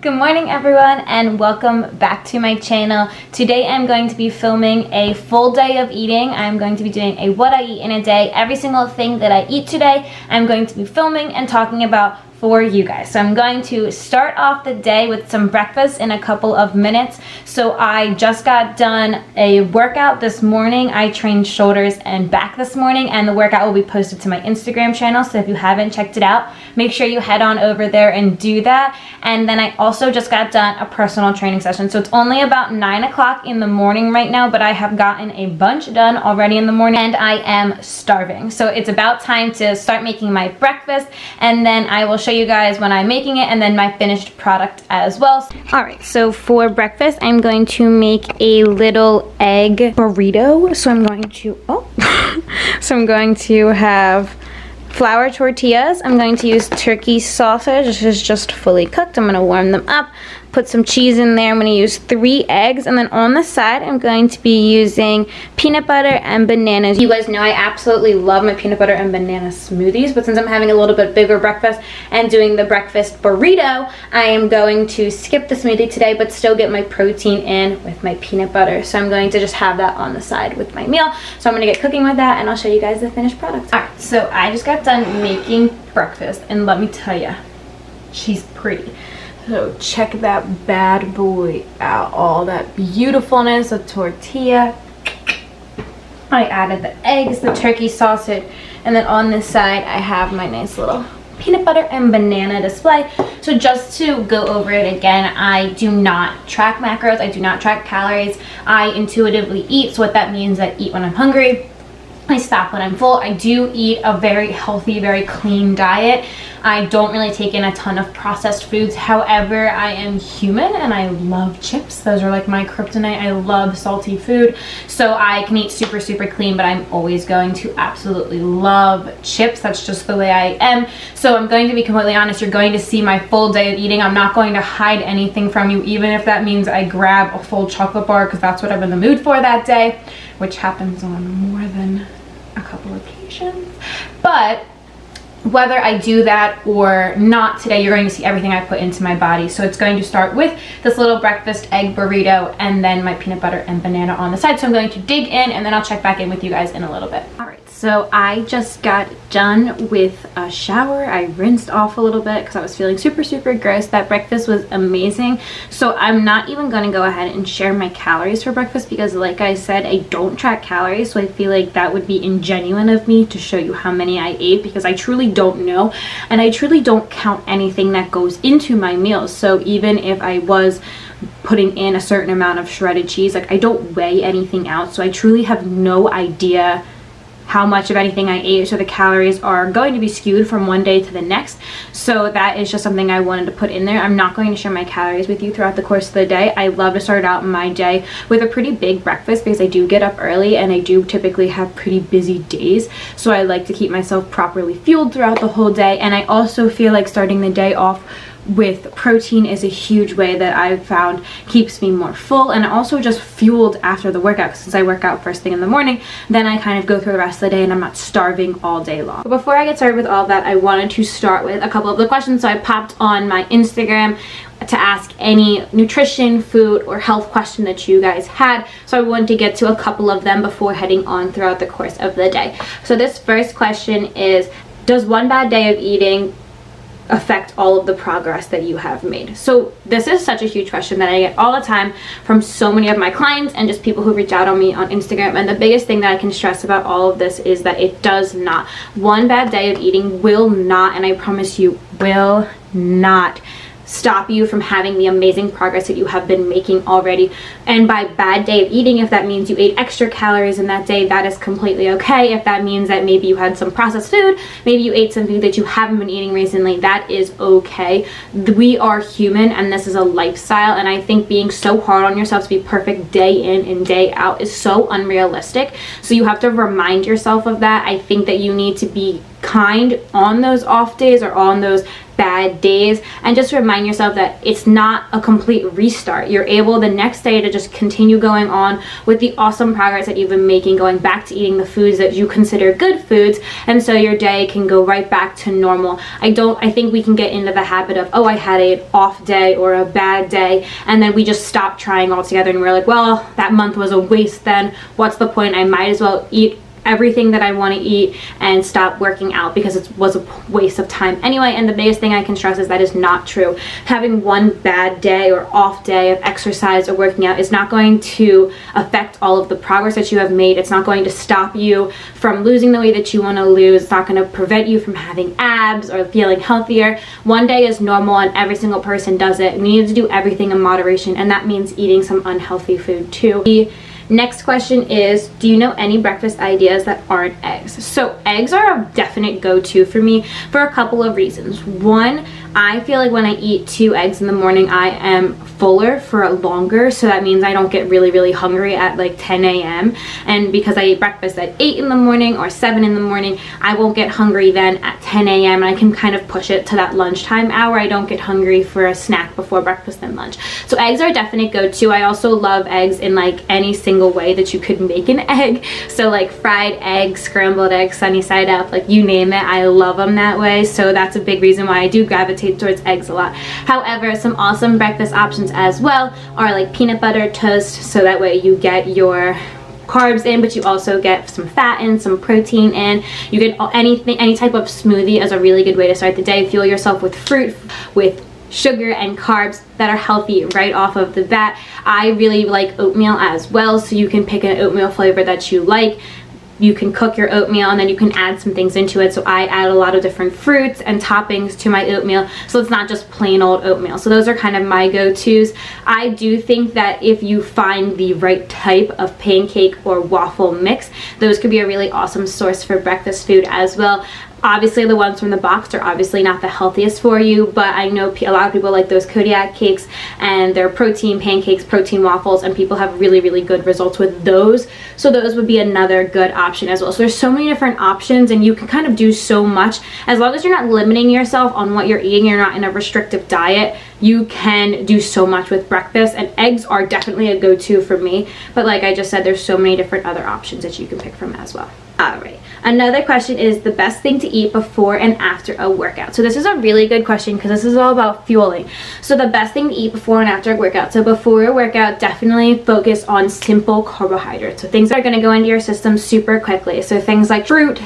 Good morning everyone and welcome back to my channel. Today I'm going to be filming a full day of eating. I'm going to be doing a what I eat in a day. Every single thing that I eat today I'm going to be filming and talking about for you guys. So I'm going to start off the day with some breakfast in a couple of minutes. So I just got done a workout this morning. I trained shoulders and back this morning, and the workout will be posted to my Instagram channel. So if you haven't checked it out, make sure you head on over there and do that. And then I also just got done a personal training session. So it's only about 9 o'clock in the morning right now, but I have gotten a bunch done already in the morning and I am starving. So it's about time to start making my breakfast, and then I will show you guys when I'm making it and then my finished product as well. Alright, so for breakfast I'm going to make a little egg burrito. So I'm going to have flour tortillas. I'm going to use turkey sausage. This is just fully cooked. I'm going to warm them up, put some cheese in there. I'm going to use 3 eggs, and then on the side I'm going to be using peanut butter and bananas. You guys know I absolutely love my peanut butter and banana smoothies, but since I'm having a little bit bigger breakfast and doing the breakfast burrito, I am going to skip the smoothie today but still get my protein in with my peanut butter. So I'm going to just have that on the side with my meal. So I'm going to get cooking with that and I'll show you guys the finished product. Alright, so I just got done making breakfast, and let me tell you, she's pretty. So check that bad boy out, all that beautifulness of tortilla. I added the eggs, the turkey sausage, and then on this side I have my nice little peanut butter and banana display. So just to go over it again, I do not track macros, I do not track calories. I intuitively eat, so what that means, I eat when I'm hungry, I stop when I'm full. I do eat a very healthy, very clean diet. I don't really take in a ton of processed foods. However, I am human and I love chips. Those are like my kryptonite. I love salty food. So I can eat super, super clean, but I'm always going to absolutely love chips. That's just the way I am. So I'm going to be completely honest. You're going to see my full day of eating. I'm not going to hide anything from you, even if that means I grab a full chocolate bar because that's what I'm in the mood for that day, which happens on more than a couple occasions. But whether I do that or not today, you're going to see everything I put into my body. So it's going to start with this little breakfast egg burrito and then my peanut butter and banana on the side. So I'm going to dig in and then I'll check back in with you guys in a little bit. All right, so I just got done with a shower. I rinsed off a little bit because I was feeling super, super gross. That breakfast was amazing. So I'm not even going to go ahead and share my calories for breakfast because, like I said, I don't track calories. So I feel like that would be ingenuine of me to show you how many I ate, because I truly don't know, and I truly don't count anything that goes into my meals. So even if I was putting in a certain amount of shredded cheese, like, I don't weigh anything out, so I truly have no idea how much of anything I ate. So the calories are going to be skewed from one day to the next. So that is just something I wanted to put in there. I'm not going to share my calories with you throughout the course of the day. I love to start out my day with a pretty big breakfast because I do get up early and I do typically have pretty busy days. So I like to keep myself properly fueled throughout the whole day. And I also feel like starting the day off with protein is a huge way that I've found keeps me more full, and also just fueled after the workout. Since I work out first thing in the morning, then I kind of go through the rest of the day and I'm not starving all day long. But before I get started with all that, I wanted to start with a couple of the questions. So I popped on my Instagram to ask any nutrition, food, or health question that you guys had. So I wanted to get to a couple of them before heading on throughout the course of the day. So this first question is, does one bad day of eating affect all of the progress that you have made? So this is such a huge question that I get all the time from so many of my clients and just people who reach out on me on Instagram. And the biggest thing that I can stress about all of this is that it does not. One bad day of eating will not, and I promise you, will not stop you from having the amazing progress that you have been making already. And by bad day of eating, if that means you ate extra calories in that day, that is completely okay. If that means that maybe you had some processed food, maybe you ate some food that you haven't been eating recently, that is okay. We are human and this is a lifestyle, and I think being so hard on yourself to be perfect day in and day out is so unrealistic. So you have to remind yourself of that. I think that you need to be kind on those off days or on those bad days, and just remind yourself that it's not a complete restart. You're able the next day to just continue going on with the awesome progress that you've been making, going back to eating the foods that you consider good foods, and so your day can go right back to normal. I think we can get into the habit of, oh, I had an off day or a bad day, and then we just stop trying altogether, and we're like, well, that month was a waste then. What's the point? I might as well eat everything that I want to eat and stop working out because it was a waste of time anyway. And the biggest thing I can stress is that is not true. Having one bad day or off day of exercise or working out is not going to affect all of the progress that you have made. It's not going to stop you from losing the weight that you want to lose. It's not going to prevent you from having abs or feeling healthier. One day is normal and every single person does it. We need to do everything in moderation, and that means eating some unhealthy food too. Next question is, do you know any breakfast ideas that aren't eggs? So eggs are a definite go-to for me for a couple of reasons. One, I feel like when I eat 2 eggs in the morning, I am fuller for longer, so that means I don't get really hungry at like 10 a.m. and because I eat breakfast at 8 in the morning or 7 in the morning, I won't get hungry then at 10 a.m. and I can kind of push it to that lunchtime hour. I don't get hungry for a snack before breakfast and lunch. So eggs are a definite go-to. I also love eggs in like any single way that you could make an egg. So like fried eggs, scrambled eggs, sunny side up, like you name it, I love them that way. So that's a big reason why I do gravitate towards eggs a lot. However, some awesome breakfast options as well are like peanut butter toast, so that way you get your carbs in, but you also get some fat in, some protein in. You get any type of smoothie as a really good way to start the day. Fuel yourself with fruit, with sugar and carbs that are healthy right off of the bat. I really like oatmeal as well, so you can pick an oatmeal flavor that you like. You can cook your oatmeal and then you can add some things into it. So I add a lot of different fruits and toppings to my oatmeal, so it's not just plain old oatmeal. So those are kind of my go-tos. I do think that if you find the right type of pancake or waffle mix, those could be a really awesome source for breakfast food as well. Obviously the ones from the box are obviously not the healthiest for you, but I know a lot of people like those Kodiak cakes, and they're protein pancakes, protein waffles, and people have really good results with those. So those would be another good option as well. So there's so many different options, and you can kind of do so much. As long as you're not limiting yourself on what you're eating, you're not in a restrictive diet, you can do so much with breakfast, and eggs are definitely a go-to for me. But like I just said, there's so many different other options that you can pick from as well. Alright, another question is the best thing to eat before and after a workout. So this is a really good question because this is all about fueling. So the best thing to eat before and after a workout. So before a workout, definitely focus on simple carbohydrates. So things that are going to go into your system super quickly. So things like fruit,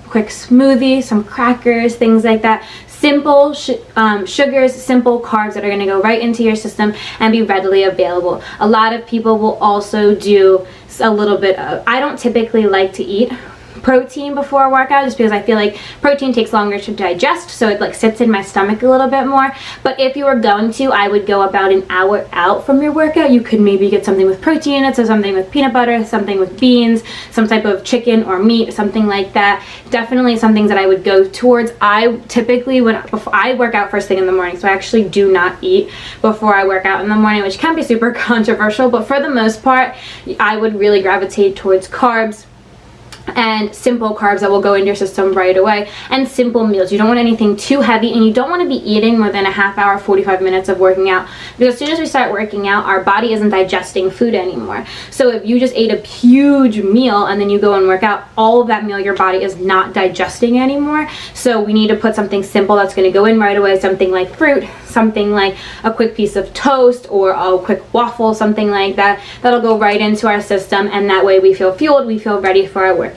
quick smoothie, some crackers, things like that. Simple sugars, simple carbs that are going to go right into your system and be readily available. A lot of people will also do a little bit of, I don't typically like to eat protein before a workout just because I feel like protein takes longer to digest, so it like sits in my stomach a little bit more. But if you were going to, I would go about an hour out from your workout. You could maybe get something with protein in it, so something with peanut butter, something with beans, some type of chicken or meat, something like that. Definitely some things that I would go towards. I typically, before I work out first thing in the morning, so I actually do not eat before I work out in the morning, which can be super controversial, but for the most part, I would really gravitate towards carbs and simple carbs that will go into your system right away, and simple meals. You don't want anything too heavy, and you don't want to be eating within a half hour, 45 minutes of working out, because as soon as we start working out, our body isn't digesting food anymore. So if you just ate a huge meal and then you go and work out, all of that meal your body is not digesting anymore. So we need to put something simple that's going to go in right away, something like fruit, something like a quick piece of toast or a quick waffle, something like that, that'll go right into our system, and that way we feel fueled, we feel ready for our workout.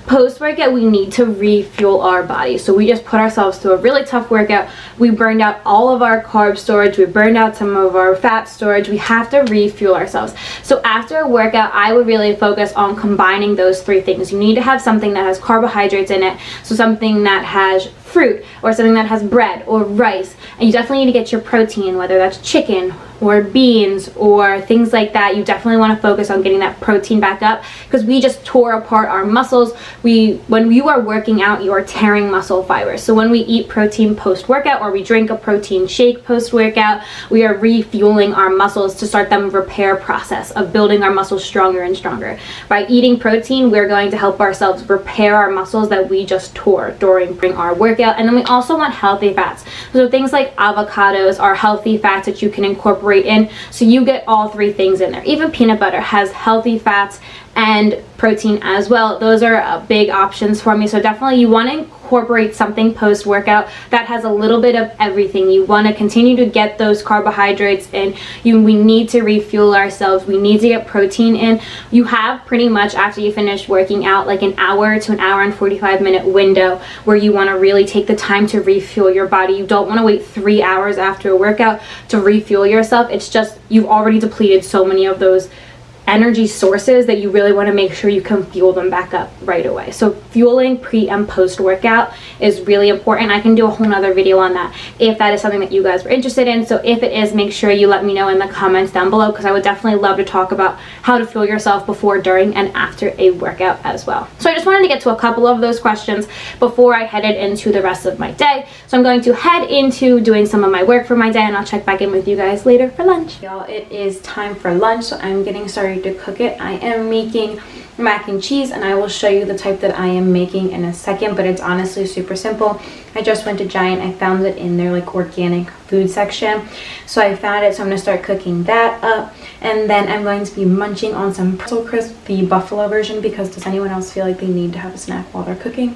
Post-workout, we need to refuel our body. So we just put ourselves through a really tough workout. We burned out all of our carb storage. We burned out some of our fat storage. We have to refuel ourselves. So after a workout, I would really focus on combining those 3 things. You need to have something that has carbohydrates in it. So something that has fruit, or something that has bread or rice. And you definitely need to get your protein, whether that's chicken, or beans or things like that, you definitely want to focus on getting that protein back up, because we just tore apart our muscles. When you are working out, you are tearing muscle fibers. So when we eat protein post-workout, or we drink a protein shake post-workout, we are refueling our muscles to start the repair process of building our muscles stronger and stronger. By eating protein, we're going to help ourselves repair our muscles that we just tore during our workout. And then we also want healthy fats. So things like avocados are healthy fats that you can incorporate in, so you get all three things in there. Even peanut butter has healthy fats and protein as well. Those are big options for me. So definitely you want to incorporate something post-workout that has a little bit of everything. You want to continue to get those carbohydrates in. We need to refuel ourselves. We need to get protein in. You have pretty much, after you finish working out, like an hour to an hour and 45-minute window where you want to really take the time to refuel your body. You don't want to wait 3 hours after a workout to refuel yourself. It's just, you've already depleted so many of those energy sources that you really want to make sure you can fuel them back up right away. So fueling pre and post workout is really important. I can do a whole nother video on that if that is something that you guys were interested in. So if it is, make sure you let me know in the comments down below, because I would definitely love to talk about how to fuel yourself before, during, and after a workout as well. So I just wanted to get to a couple of those questions before I headed into the rest of my day. So I'm going to head into doing some of my work for my day, and I'll check back in with you guys later for lunch. Y'all, it is time for lunch, so I'm getting started to cook it. I am making mac and cheese, and I will show you the type that I am making in a second, but it's honestly super simple. I just went to Giant. I found it in their like organic food section, so I found it. So I'm gonna start cooking that up, and then I'm going to be munching on some pretzel crisp, the buffalo version, because does anyone else feel like they need to have a snack while they're cooking?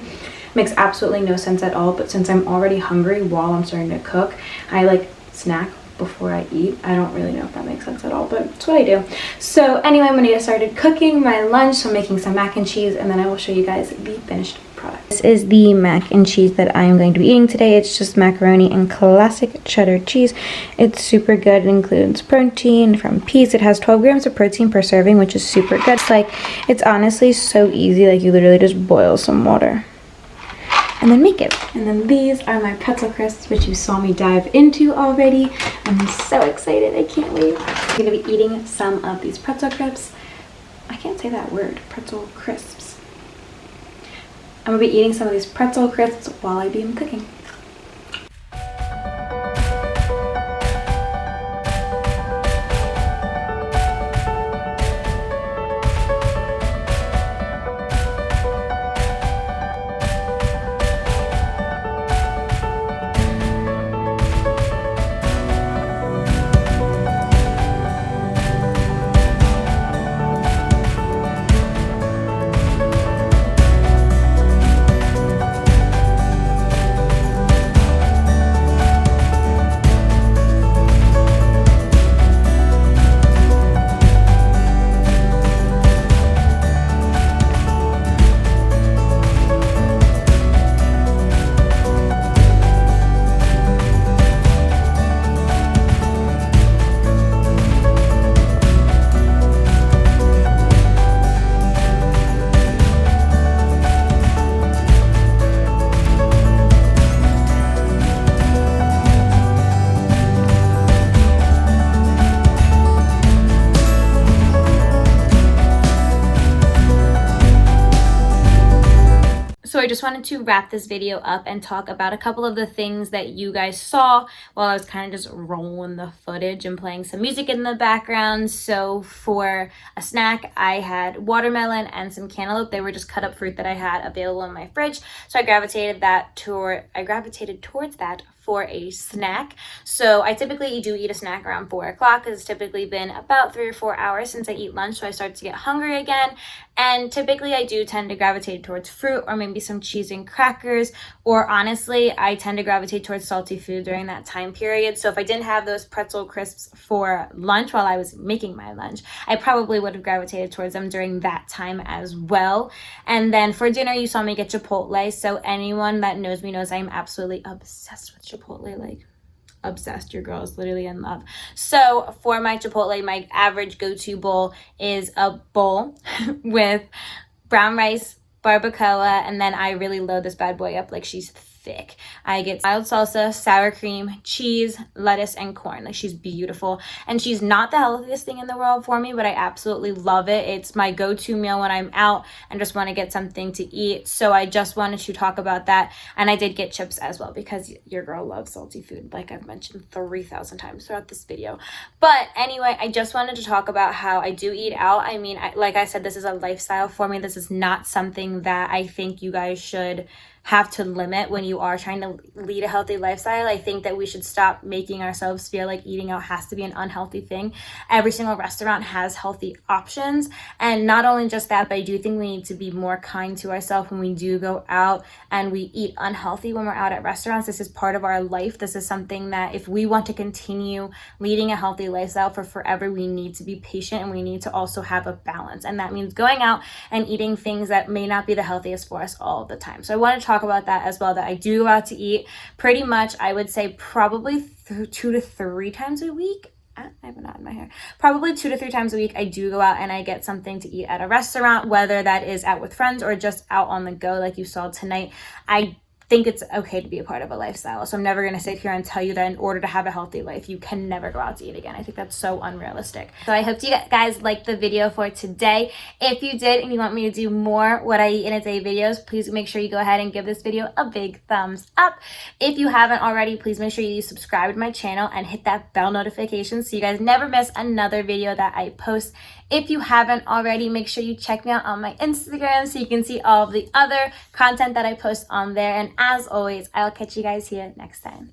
Makes absolutely no sense at all, but since I'm already hungry while I'm starting to cook, I like snack before I eat. I don't really know if that makes sense at all, but it's what I do. So anyway, I'm gonna get started cooking my lunch. So I'm making some mac and cheese, and then I will show you guys the finished product. This is the mac and cheese that I am going to be eating today. It's just macaroni and classic cheddar cheese. It's super good. It includes protein from peas. It has 12 grams of protein per serving, which is super good. It's honestly so easy. Like, you literally just boil some water and then make it. And then these are my pretzel crisps, which you saw me dive into already. I'm so excited, I can't wait. I'm gonna be eating some of these pretzel crisps. I can't say that word, pretzel crisps. I'm gonna be eating some of these pretzel crisps while I be cooking. So I just wanted to wrap this video up and talk about a couple of the things that you guys saw while I was kind of just rolling the footage and playing some music in the background. So for a snack, I had watermelon and some cantaloupe. They were just cut up fruit that I had available in my fridge. So I gravitated towards that for a snack. So I typically do eat a snack around 4 o'clock, because it's typically been about 3 or 4 hours since I eat lunch, so I start to get hungry again. And typically I do tend to gravitate towards fruit, or maybe some cheese and crackers, or honestly, I tend to gravitate towards salty food during that time period. So if I didn't have those pretzel crisps for lunch while I was making my lunch, I probably would have gravitated towards them during that time as well. And then for dinner, you saw me get Chipotle. So anyone that knows me knows I'm absolutely obsessed with Chipotle, like obsessed. Your girl is literally in love. So for my Chipotle, my average go-to bowl is a bowl with brown rice, barbacoa, and then I really load this bad boy up like she's thick. I get wild salsa, sour cream, cheese, lettuce, and corn. Like, she's beautiful. And she's not the healthiest thing in the world for me, but I absolutely love it. It's my go-to meal when I'm out and just want to get something to eat. So I just wanted to talk about that. And I did get chips as well because your girl loves salty food, like I've mentioned 3,000 times throughout this video. But anyway, I just wanted to talk about how I do eat out. I mean, like I said, this is a lifestyle for me. This is not something that I think you guys should have to limit when you are trying to lead a healthy lifestyle. I think that we should stop making ourselves feel like eating out has to be an unhealthy thing. Every single restaurant has healthy options. And not only just that, but I do think we need to be more kind to ourselves when we do go out and we eat unhealthy when we're out at restaurants. This is part of our life. This is something that if we want to continue leading a healthy lifestyle for forever, we need to be patient and we need to also have a balance. And that means going out and eating things that may not be the healthiest for us all the time. So I want to talk about that as well, that I do go out to eat pretty much, I would say probably 2 to 3 times a week. I have a knot in my hair. Probably 2 to 3 times a week I do go out and I get something to eat at a restaurant, whether that is out with friends or just out on the go like you saw tonight. I think it's okay to be a part of a lifestyle. So I'm never going to sit here and tell you that in order to have a healthy life, you can never go out to eat again. I think that's so unrealistic. So I hope you guys liked the video for today. If you did and you want me to do more what I eat in a day videos, please make sure you go ahead and give this video a big thumbs up. If you haven't already, please make sure you subscribe to my channel and hit that bell notification so you guys never miss another video that I post. If you haven't already, make sure you check me out on my Instagram so you can see all of the other content that I post on there. And as always, I'll catch you guys here next time.